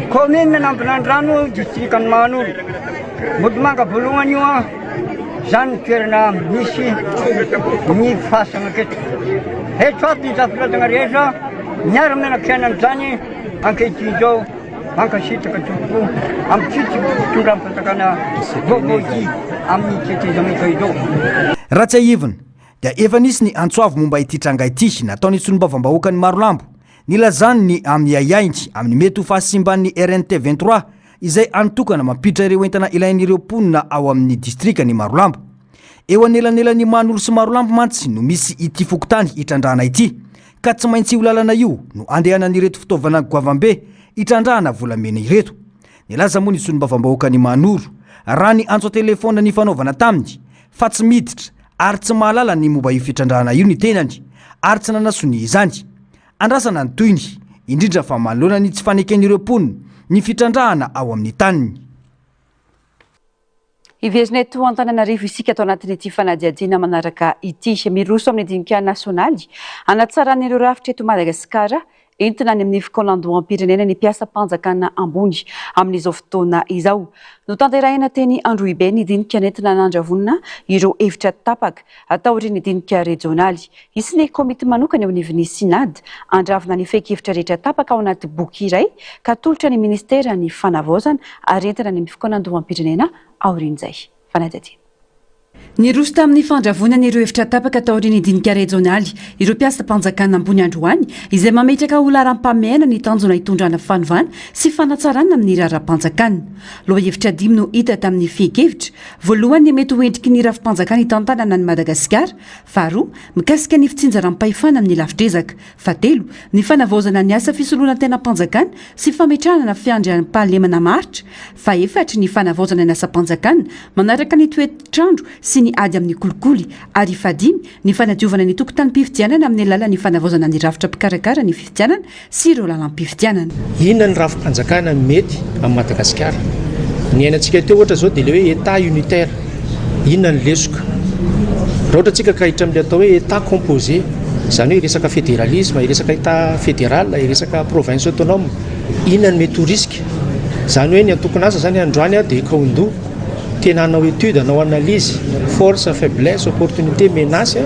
commune n'Ambolandrano district ny Mahanoro Ambodimanga voalohany io a zany toerana misy ny fasana aketo eto ato ny zafiratana rehetra miara-mianak'iaina amin'izany ankehitriny zao mankasitaka tokoa amin'ny fitondram-panjakana vovoaky amin'ny tetezamita izao. Raha tsy aivina dia efa nisy ny antsoavo momba ity tranga ity nataony solombavam-bahoaka ny Marolambo nilazany ny amin'ny aiainty amin'ny mety ho fahasimban'ny RNT 23 izay antokana mampiditra ireo entana ilain'ireo mponina ao amin'ny distrika ny Marolambo. Eo anelanelany Mahanoro sy Marolambo mantsy no misy ity fokotany itrandrahana ity ka tsy maintsy io lalana io no andehanan'ireto fitaovana goavambe itrandrahana volamena ireto. Nilaza moa ny solombavam-bahoaka ny Mahanoro raha ny antso telefona ny fanaovana taminy fa tsy miditra ary tsy mahalala ny momba io fitrandrahana io ny tenany ary tsy nanasony izany. Andrasana ny toyny indrindra fa manoloana ny tsy faneken'ireo mponina ny fitrandrahana ao amin'ny taniny. Ivezina eto Antananarivo isika atao anatin'ity fanadihadiana manaraka ity miroso amin'ny dinika nasionaly anatsaran'ireo rafitra eto Madagasikara entina any amin'ny fikolandoam-pirenena ny mpiasa mpanjakana ambony amin'izao fotoana izao. No tanterahina teny Androibe ny dinika nentina nandrahonina ireo hevitra tapaka atao ireny dinika regionaly. Isy ny komite manokana eo anivon'ny Sinady andravina ny fehikevitra rehetra tapaka ao anaty boky iray ka tolotra ny ministera ny fanavaozana ary entina ny fikolandoam-pirenena aorian'izay. Fanadihadiana. Niroso tamin'ny fandravonana ireo hevitra tapaka tao ireny dinika regionaly ireo mpiasa mpanjakana ambony androany izay mametraka ho laharam-pameana ny tanjona hitondrana fanovana sy fanatsarana amin'ny raharam-panjakana. Loha hevitra dimy no hita tamin'ny fehikevitra. Voalohany mety ho endriky ny rafim-panjakana hitantanana ny Madagasikara. Faharoa, mikasika ny fitsinjaram-pahefana amin'ny lafitrezaka. Fahatelo, ny fanavaozana ny asa fisoloana tena mpanjakana sy fametrahana fiandriam-pahalemana maritra. Faefatra, ny fanavaozana ny asa mpanjakana manaraka ny toetrandro sy ny ady amin'ny kolikoly ary fadimy ny fanadiovana ny tokotany-pifidianana amin'ny alalan'ny fanavaozana ny rafitra mpikarakara ny fifidianana sy ireo lalam-pifidianana. Inona ny rafim-panjakana mety amin'ny Madagasikara? Ny ainantsika teo ohatra zao dia le hoe état unitaire. Inona ny lesoka? Raha ohatra tsika ka hitra amin'ny atao hoe état composé, izany hoe resaka fédéralisme, resaka état fédéral, resaka province autonome, inona ny mety ho risque? Izany hoe ny antokony asa zany androany dia kaondo tena hanao étude, hanao analyse, force, faiblesse, opportunité, menace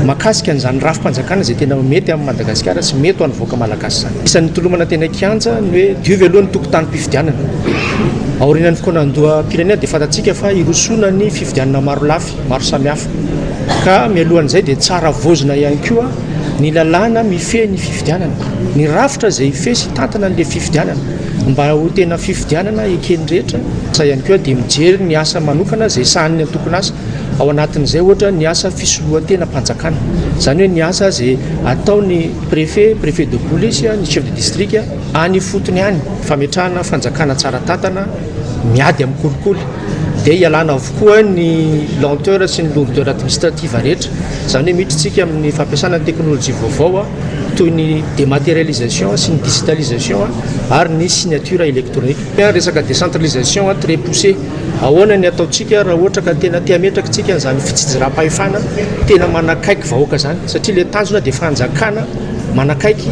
makasika an'izany rafim-panjakana izay tena mety amin'ny Madagasikara sy mety ho an'ny voaka malagasy zany. Isan'ny tolomana tena kianja ny hoe diovy aloha ny tokotany-pifidianana. Aorianan'ny fikolandoam-pirenena dia fantatsika fa irosona ny fifidianana maro lafy, maro samihafa. Ka mialohan'izay dia tsara vozona ihany koa ny lalàna mifehy ny fifidianana, ny rafitra izay ifesy tantana n'ilay fifidianana mba ho tena fifidianana ekeny rehetra. Sa ihany koa dia mijery ny asa manokana izay sahan'ny antokony asa ao anatin'izay ohatra ny asa fisolohan-tena mpanjakana. Izany hoe ny asa izay ataony préfet de police, ny chef de district any fotony any fametrahana fanjakana tsara tantana miady amin'ny kolikoly. Dia ialana avokoa ny lenteur sy ny lourdeur administrative rehetra. Izany hoe miditsika amin'ny fampiasana ny teknôlôjia vaovao toy ny dématérialisation sy ny digitalisation ary ny signature électronique. Resaka décentralisation très poussé. Ahoana ny ataontsika raha ohatra ka tena tia metraka tsika izany fitsinjaram-pahefana tena manakaiky vahoaka zany satria le tanjona dia fanjakana manakaiky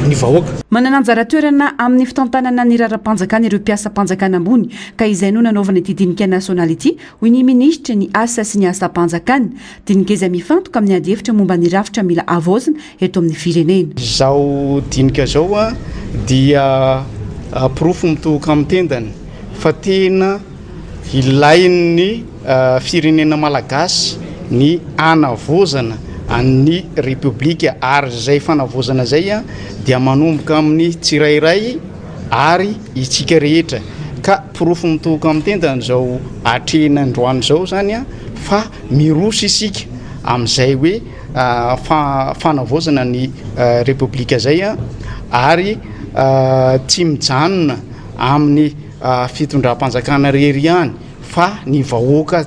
ny vahoaka. Manana anjara toerana amin'ny fitantanana ny raharam-panjakana ireo mpiasa mpanjakana ambony ka izay no nanaovana ity dinika nasionaly ity hoy ny ministra ny asa sy ny asa mpanjakana. Dinika izay mifantoka amin'ny ady hevitra momba ny rafitra mila avaozana eto amin'ny firenena. Izao dinika zao dia profo mitoka amin'ny tendany fa tena ilain'ny firenena malagasy ny anavaozana an'ny republika ary zay fanavozana zay dia manomboka amin'ny tsirairay ary itsika rehetra ka profo mitoka amin'ny tendany zao atrena androany zao zany fa miroso isika amin'izay hoe fanavozana ny republika zay ary tsy mijanona amin'ny fitondram-panjakana rery ihany fa ny vahoaka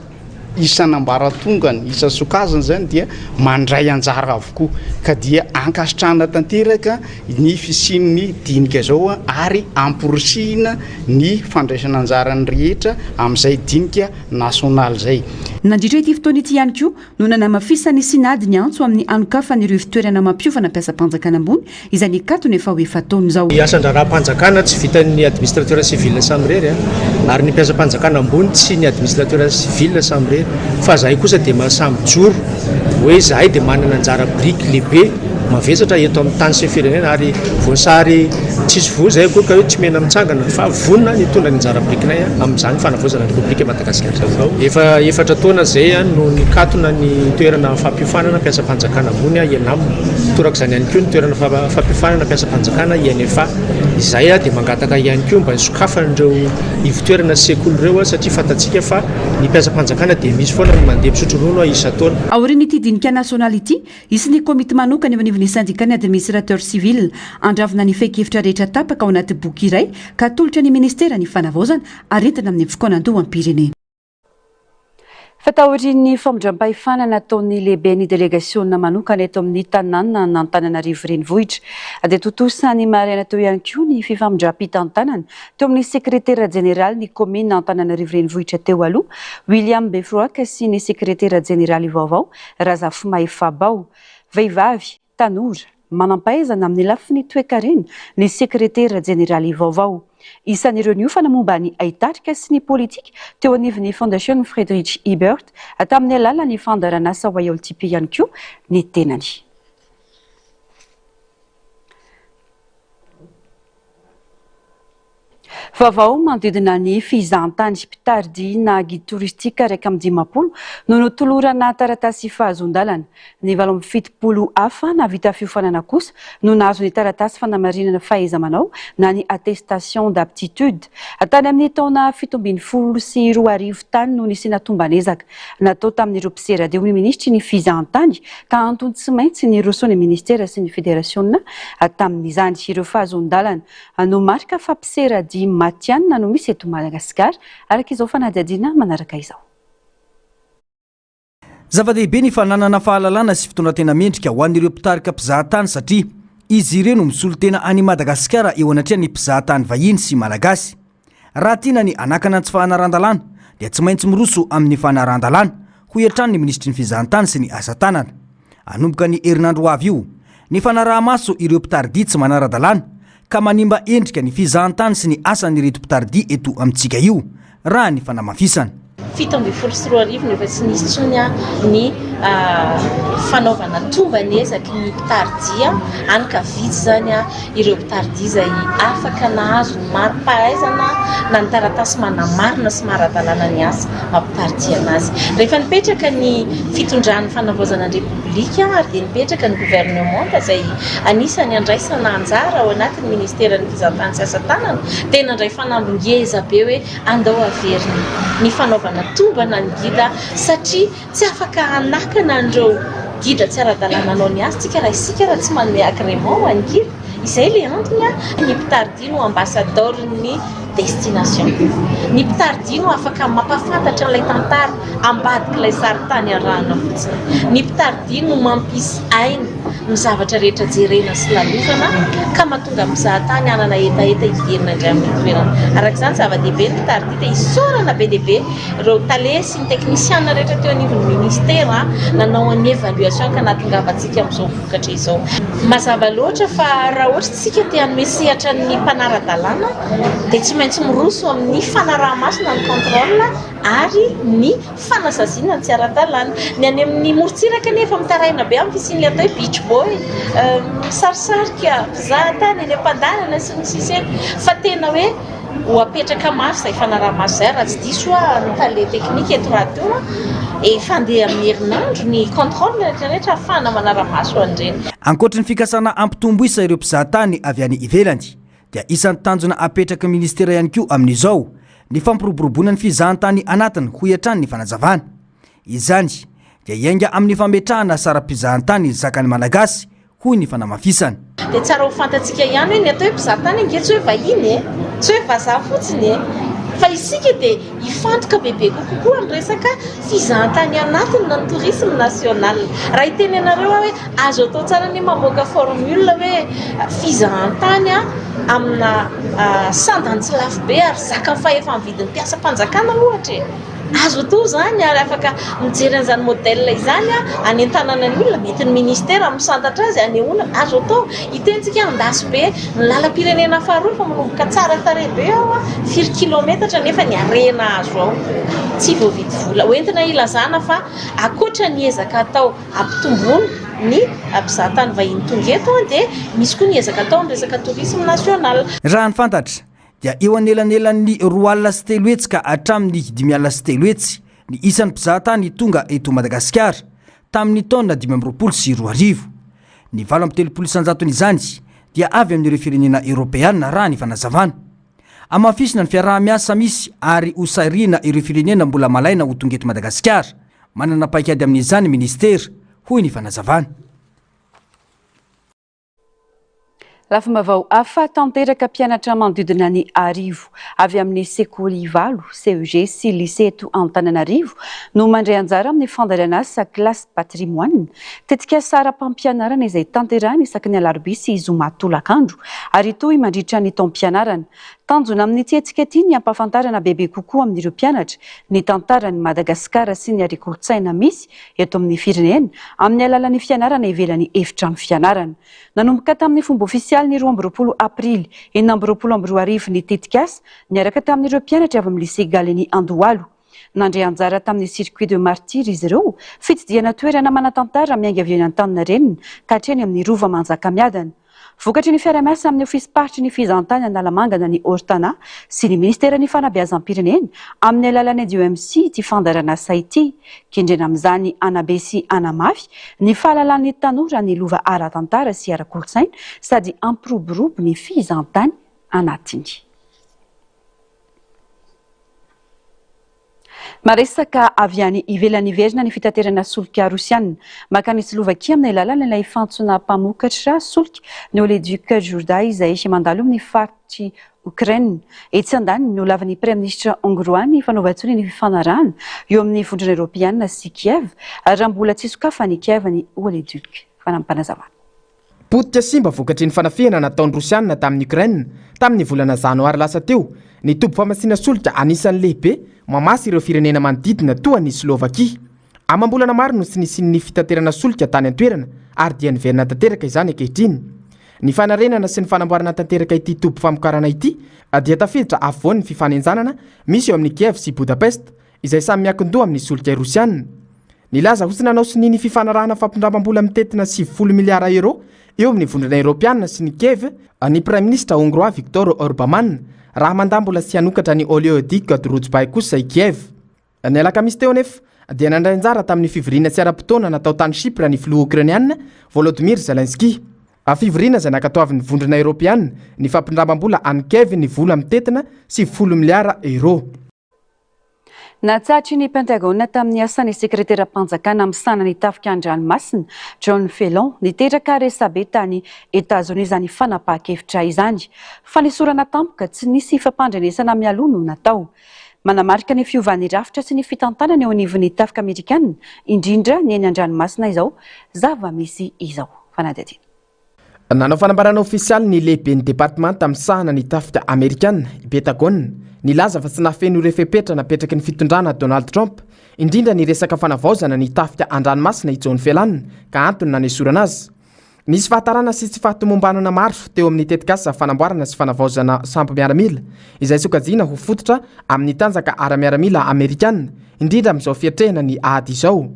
isanambaratongany isa sokazany zany dia mandray anjara avokoa ka dia ankasitrana tanteraka ny fisian'ny dinika zao ary amporosihina ny fandraisana anjarany rehetra amin'izay dinika nasionaly zay. Nandritra ity fotoana ity ihany koa no nanamafisany sinady ny antso amin'ny anokafan'ireo fitoerana mampiofana mpiasa-panjakana ambony izay nikatony efa hoe fataony zao. Asan-draham-panjakana tsy vitan'ny administrateur civil samy rery ary ny mpiasa-panjakana ambony tsy ny administrateur civil samy rery fa zahay kosa dia mahasamy joro hoe zahay dia manana anjara briky lehibe mavesatra eto amin'ny tany sy firenena ary voasary tsisy vo zay koa ka hoe tsy mena mitsangana fa vonona ny tondra ny anjara brikinay amin'izany fanavozana repoblika Madagasikara zao. Efatra taona zay no nikatona ny toerana fampiofanana mpiasa-panjakana ambony ianam torak'izany ihany koa ny toerana fampiofanana mpiasa-panjakana INFA izay dia mangataka ihany koa mba hisokafan'ireo ivitoerana sekoly ireo satria fantatsika fa ny mpiasa-panjakana dia misy foana ny mandeha misotro rono isan-taona. Aoriany ity dinika nasionaly ity isy ny komity manokana ny syndikany administrateur civil andravina ny fekevitra rehetra tapaka ao anaty boky iray ka tolotra ny ministera ny fanavozana aretina amin'ny fokoanandoha am-pirenena. Fatahorin'ny famondram-pahefana nataon'ny lehibe ny délégation manokana eto amin'ny tanàna n'Antananarivo renivohitra dia totosany maraina teo ihany koa ny fifamondram-pitantanana teo amin'ny sekretera général ny commune Antananarivo renivohitra teo aloha William Befroaka sy ny sekretera général vaovao Razafomay Fabao. Vehivavy tanora manampahaizana amin'ny lafiny toekarena ny sekretera général vaovao. Isan'ireo niofana momba ny aitarika sy ny politika teo anivon'ny fondation Friedrich Ebert tamin'ny alalan'ny fandaran'asa royauté ihany koa ny tenany. Vaovao manodidina ny fizahantany mpitardy na guide touristique raika amin'ny 10 no notolorana taratasy fahazon-dalana. Ny 27 hafa navita fiofanana kosa no nahazo ny taratasy fanamarinana fahaiza-manao na ny attestation d'aptitude. Tany amin'ny taona 17 sy 20 tany no nisy natombanezaka natao tamin'ireo mpiseradeo ny ministry ny fizahantany ka antony tsy maintsy ny roso ny ministera sy ny fédération tamin'izany ireo fahazon-dalana no marika fa mpiserady Matianina no misy eto Madagasikara araka izao fanadihadiana manaraka izao. Zava-dehibe ny fananana fahalalana sy fitondratena mendrika ho an'ireo mpitarika mpizahatany satria izy ireo no misolo tena any Madagasikara eo anatria ny mpizahatany vahiny sy malagasy. Raha tiana ny anakana tsy fanaran-dalàna dia tsy maintsy miroso amin'ny fanaran-dalàna ho hiatrany ny ministry ny fizahantany sy ny asa tanana. Anomboka ny herinandro avy io ny fanaraha-maso ireo mpitardy tsy manara-dalàna ka manimba endrika ny fizahantany sy ny asan'ny reto mpitardy eto amintsika io raha ny fanamafisana. 17 efa tsy nisy tsony ny fanaovana tombanezaky ny mpitardy ankavitsy zany ireo mpitardy izay afaka nahazo ny mari-pahaizana na ny taratasy manamarina sy maradalàna ny asa mampitardy anazy. Rehefa nipetraka ny fitondran'ny fanavozana ny repoblika ary dia nipetraka ny gouvernement izay anisany andraisana anjara ao anatin'ny ministera ny fizahantany sy asa tanana tena andray fanambongeza be hoe andao averiny ny fanaovana tombana ny gida satria tsy afaka anakana andreo gida tsy ara-dalàna anao ny azy tsika raha isika raha tsy manome agrément any gida izay le antony ny mpitardy no ambassadeur ny destination. Ny mpitardy no afaka mampafantatra ilay tantara ambadika ilay saritany arahana fotsiny. Ny mpitardy no mampisy aina ny zavatra rehetra jerena sy lalofana ka mahatonga mpizahatany anana etaeta hiverina indray amin'ny toerana. Arak'izany zava-dehibe ny mpitardy dia isorana be dehibe ireo talesy ny teknisiana rehetra teo anivon'ny ministera nanao ny évaluation ka nahatongavantsika amin'izao vokatra izao. Mazava loatra fa raha ohatra tsika te hanome sehatra ny mpanara-dalàna dia tsy maintsy miroso amin'ny fanaraha-masina ny contrôle ary ny fanasaziana ny tsy ara-dalàna. Ny any amin'ny morontsiraka nefa mitaraina be amin'ny fisian'ilay atao hoe beach boy sarisarika mpizahatany any am-pandanana sy ny sisa fa tena hoe ho apetraka maso izay fanaraha-maso izay raha tsy diso ny tale teknika eto raha teo efa andeha amin'ny herinandro ny contrôle rehetrarehetra ahafahana manara-maso an'ireny. Ankoatra ny fikasana ampitombo isa ireo mpizahatany avy any ivelany dia isan'ny tanjona apetraka ministera ihany koa amin'izao ny fampiroboroboana ny fizahantany anatiny ho hiatrany ny fanazavana. Izany dia hiainga amin'ny fametrahana saram-pizahantany zakany malagasy hoy ny fanamafisana. Dia tsara ho fantatsika ihany hoe ny atao hoe mpizahatany ange tsy hoe vahiny tsy hoe vazaha fotsiny fa isika dia hifantoka bebe kokoa ny resaka fizahantany anatiny na ny tourisme national. Raha iteny anareo hoe azo atao tsara ny mamoaka formule hoe fizahantany amina sandany tsy lafo be ary zaka fa efa mividin'ny mpiasa-panjakana ohatra azo atao zany ary afaka mijery an'izany modèle izany anentanana ny olona mety ny ministère misantatra azy anehoana azo atao itentsika andasy be ny lalam-pirenena faharoa fa manomboka tsara tarehy be ao 4 kilometatra nefa ny arena azo ao tsy voavidy vola hoentina ilazana fa akoatra ny ezaka atao ampitomboana ny mpizahatany vahiny tonga eto dia misy koa ny ezaka atao amin'ny resaka tourisme national. Raha ny fantatra dia eo anelanelan'ny 4 alina sy 3 hetsy ka hatramin'ny 5 alina sy 3 hetsy ny isan'ny mpizahatany tonga eto Madagasikara tamin'ny taona 2024. Ny 7 izany dia avy amin'ireo firenena Europeana raha ny fanazavana. Amafisina ny fiaraha-miasa misy ary usarina ireo firenena mbola malaina ho tonga eto Madagasikara. Manana paikady amin'izany ministera hoy ny fanazavana. Lafim-baovao hafa tanteraka mpianatra manodidina ny arivo avy amin'ny sekoly valo CEG sy lycée eto Antananarivo no mandray anjara amin'ny fandaharana asa classe patrimoine. Tetika saram-pampianarana izay tanterahana isaky ny alarobia zoma tolakandro ary toy mandritra ny taom-pianarana. Tanjona amin'ny etikety ny ampahafantarana bebe kokoa amin'ireo mpianatra ny tantaran'ny Madagasikara sy ny ari-kolontsaina misy eto amin'ny firenena amin'ny alalan'ny fianarana ivelan'ny efitrano fianarana. Nanomboka tamin'ny fomba ofisialy ny 20 aprily 2024 ny tetikasa niaraka tamin'ireo mpianatra avy amin'ny lycée Galeny Andohalo. Nandray anjara tamin'ny circuit de martyr izy ireo fitsidiana toerana manatantara miainga avy any Antaninarenina ka hatreny amin'ny rova Manjakamiadana. Vokatry ny fiara-miasa amin'ny ofisy paritry ny fizahantany Analamangana ny Ortana sy ny ministeran'ny fanabeazam-pirenena amin'ny alalan'ny DOMC ty fandaharana asa ity kendrena amin'izany Anabe sy Anamafy ny fahalalan'ny tanora ny lova ara-tantara sy ara-kolontsaina sady ampiroborobo ny fizahantany anatiny. Maresaka avy any ivelan'ny verina ny fitaterana solika rosianina makany Slovakia amin'ny alalan'ilay fantsona mpamokatra solika ny Oleduc Jourda izay mandalo amin'ny faritry Ukraine. Etsy andany no lavan'ny prime-ministre hongrois ny fanaovan-tsony ny fifanarahana eo amin'ny vondrona Europeana sy Kiev raha mbola tsy sokafa ny Kiev ny Oleduc. Fanampanazavana. Potika simba vokatry ny fanafihana nataon'ny Rosianina tamin'ny Ukraine tamin'ny volana janoary lasa teo. Ny tobo famasina solika anisan'ny lehibe mamasy ireo firenena manodidina toa ny Slovakia. Amam-bolana maro no sinisin'ny fitaterana solika tany an-toerana ary dia niverina tanteraka izany ankehitriny. Ny fanarenana sy ny fanamboarana tanteraka ity tobo famokarana ity dia tafiditra avoan'ny fifanenjanana misy eo amin'ny Kiev sy Budapest izay samy miankin-doha amin'ny solika rosianina. Nilaza hosi nanao sy niny fifanarahana fampindramam-bola mitetina 70 miliara euro eo amin'ny vondrona Europeana sy ny Kiev ny prime ministre hongrois Viktor Orban raha mandambola sy anokatra ny Oleoduc Druzhba kosa i Kiev. Ny alakamisy teo nefa dia nandray anjara tamin'ny fivoriana sy ara-potoana natao tany Chypre ny filoha Ukrainiana Volodymyr Zelensky. Fivoriana izay nakatoavin'ny vondrona Europeana ny fampindramam-bola any Kiev ny vola mitetina 70 miliara euro. Natsatry ny Pentagone tamin'ny asan'ny sekretera mpanjakana amin'ny sanany tafika an-dranomasina John Fellon niteraka resabe tany États-Unis izany fanapahan-kevitra izany. Fanesorana tampoka tsy nisy fampandrenesana mialoha no natao. Manamarika ny fiovan'ny rafitra sy ny fitantanana eo anivon'ny tafika Amerikanina indrindra ny eny an-dranomasina izao zava-misy izao. Fanadety. Nanao fanambarana ofisialy ny lehiben'ny departemanta amin'ny sahana ny tafika Amerikanina Pentagone. Nilaza fa tsy nafeno refepetra napetraky ny fitondrana Donald Trump indrindra ny resaka fanavaozana ny tafika an-dranomasina i John Fellon ka antony nanesorana azy. Nisy fahatarana sy tsy fahatomombanana maro teo amin'ny tetikasa fanamboarana sy fanavaozana sampy miaramila izay sokajiana ho fototra amin'ny tanjaka ara-miaramila Amerikanina indrindra amin'izao fiatrehana ny ady izao.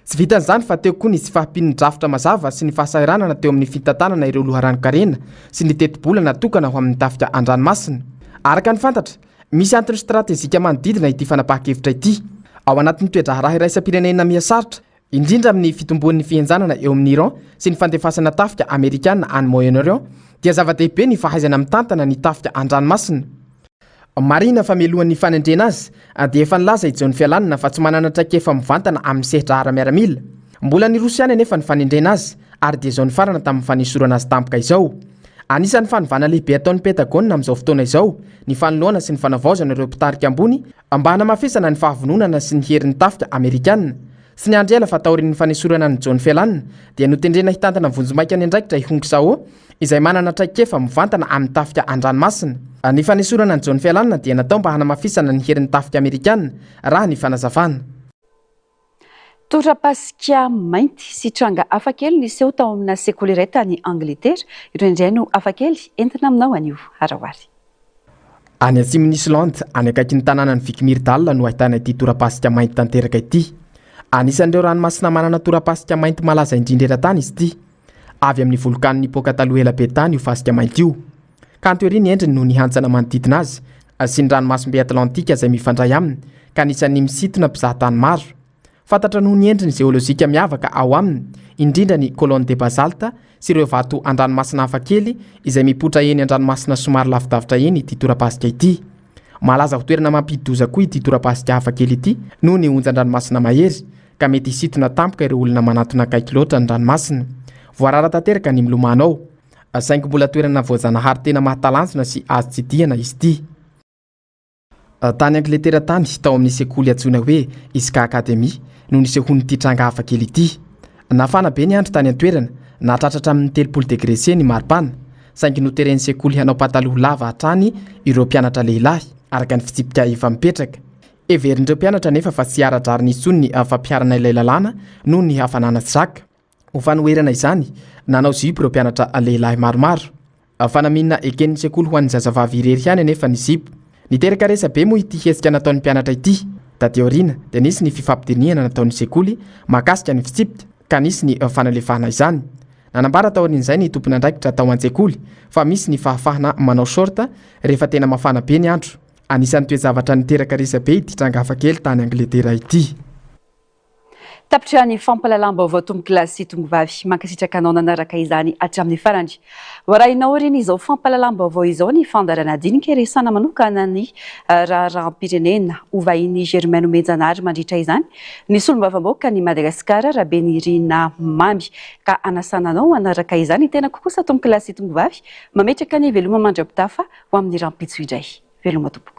Tsy vitan'izany fa teo koa ny tsy fahampin'ny drafitra mazava sy ny fahasahiranana teo amin'ny fitantanana ireo loharano-karena sy ny teti-bola natokana ho amin'ny tafika an-dranomasina. Araka ny fantatra, misy antony stratezika manodidina ity fanapahan-kevitra ity. Ao anatin'ny toedraha iraisam-pirenena mihasarotra, indrindra amin'ny fitomboan'ny fihenjanana eo amin'ny Iran sy ny fandefasana tafika Amerikanina any Moyen-Orient, dia zava-dehibe ny fahaizana mitantana ny tafika an-dranomasina. Marina fa melohan'ny fanendrena azy dia efa nilaza i John Fellon fa tsy manana traikefa mivantana amin'ny sehatra ara-miaramila. Mbola ny Rosiana nefa ny fanendrena azy ary dia izao ny farana tamin'ny fanesorana azy tampoka izao. anisan'ny fanovana lehibe ataon'ny Pentagone amin'izao fotoana izao ny fanoloana sy ny fanavaozana ireo mpitarika ambony mba hanamafisana ny fahavononana sy ny herin'ny tafika Amerikanina. Sy ny andriela fatahorin'ny fanesorana ny John Fellan dia notendrena hitantana vonjomaika ny andraikitra i Hong Sao izay manana traikefa mivantana amin'ny tafika an-dranomasina. Ny fanesorana ny John Fellan dia natao mba hanamafisana ny herin'ny tafika Amerikanina raha ny fanazavana. Tora-pasika mainty sy tranga hafakely niseho tao amina sekoly iray tany Angletera. Ireo indray no hafakely entina aminao anio arahoary. Any atsimon'ny Islande any akaiky ny tanànan'ny Vic-Myrdal no ahitana ity tora-pasika mainty tanteraka ity. Anisan'ireo ranomasina manana tora-pasika mainty malaza indrindra eran-tany izy ity. Avy amin'ny volokano nipoaka taloha ela be tany io fasika mainty io. Kanto ery ny endriny no nihantsana manodidina azy sy ny ranomasimbe Atlantika izay mifandray aminy ka anisan'ny misintona mpizahatany maro. Fantatra noho ny endriny geolojika miavaka ao aminy, indrindra ny colonne de basalta sy ireo vato an-dranomasina hafakely izay mipotra eny an-dranomasina somary lavidavitra eny ity tora-pasika ity. Malaza ho toerana mampidi-doza koa ity tora-pasika hafakely ity noho ny onjan-dranomasina mahery ka mety hisintona tampoka ireo olona manatona akaiky loatra ny ranomasina. Voarara tanteraka ny milomano ao. Saingy mbola toerana voajanahary tena mahatalanjona sy azo tsidihana izy ity. Tany Angletera tany tao amin'ny sekoly antsoina hoe Iska Academy no nisehon'ity tranga hafakely ity. Nafana be ny andro tany an-toerana na tratratra amin'ny 30 degré C ny maripana saingy noteren'ny sekoly hanao pataloha lava hatrany ireo mpianatra lehilahy araka ny fitsipika efa mipetraka. Everindreo mpianatra nefa fa tsy ara-drariny intsony ny fampiarana ilay lalàna noho ny hafanana tsaka. Ho fanoherana izany nanao zipo ireo mpianatra lehilahy maromaro. Fanaminana eken'ny sekoly ho an'ny zazavavy irery ihany anefa ny zipo. Niteraka resa be moa ity hetsika nataon'ny mpianatra ity. Tateoriana dia nisy ny fifampidinihana nataon'ny sekoly makasika ny fitsipika ka nisy ny fanalefahana izany. Nanambara taorin'izay ny tompony andraikitra tao an-tsekoly fa misy ny fahafahana manao shorta rehefa tena mafana be ny andro. Anisan'ny toe-zavatra niteraka resa be ity tranga hafakely tany Angletera ity. Tapitra ny fampalalam-baovao tomboky lasy sy tombovavy mankasitraka anao nanaraka izany hatramin'ny farany. Warahinao reny izao fampalalam-baovao izao ny fandarana dinika resana manokana ny raharaham-pirenena hovahiny Germaine Menjanary mandritra izany. Ny solombavamboaka ny Madagasikara Rabeny Rina Mamy ka anasana anao anaraka izany tena kokosa tomboky lasy sy tombovavy mametraka ny veloma mandrapitafa ho amin'ny rampitso indray. Veloma tompo.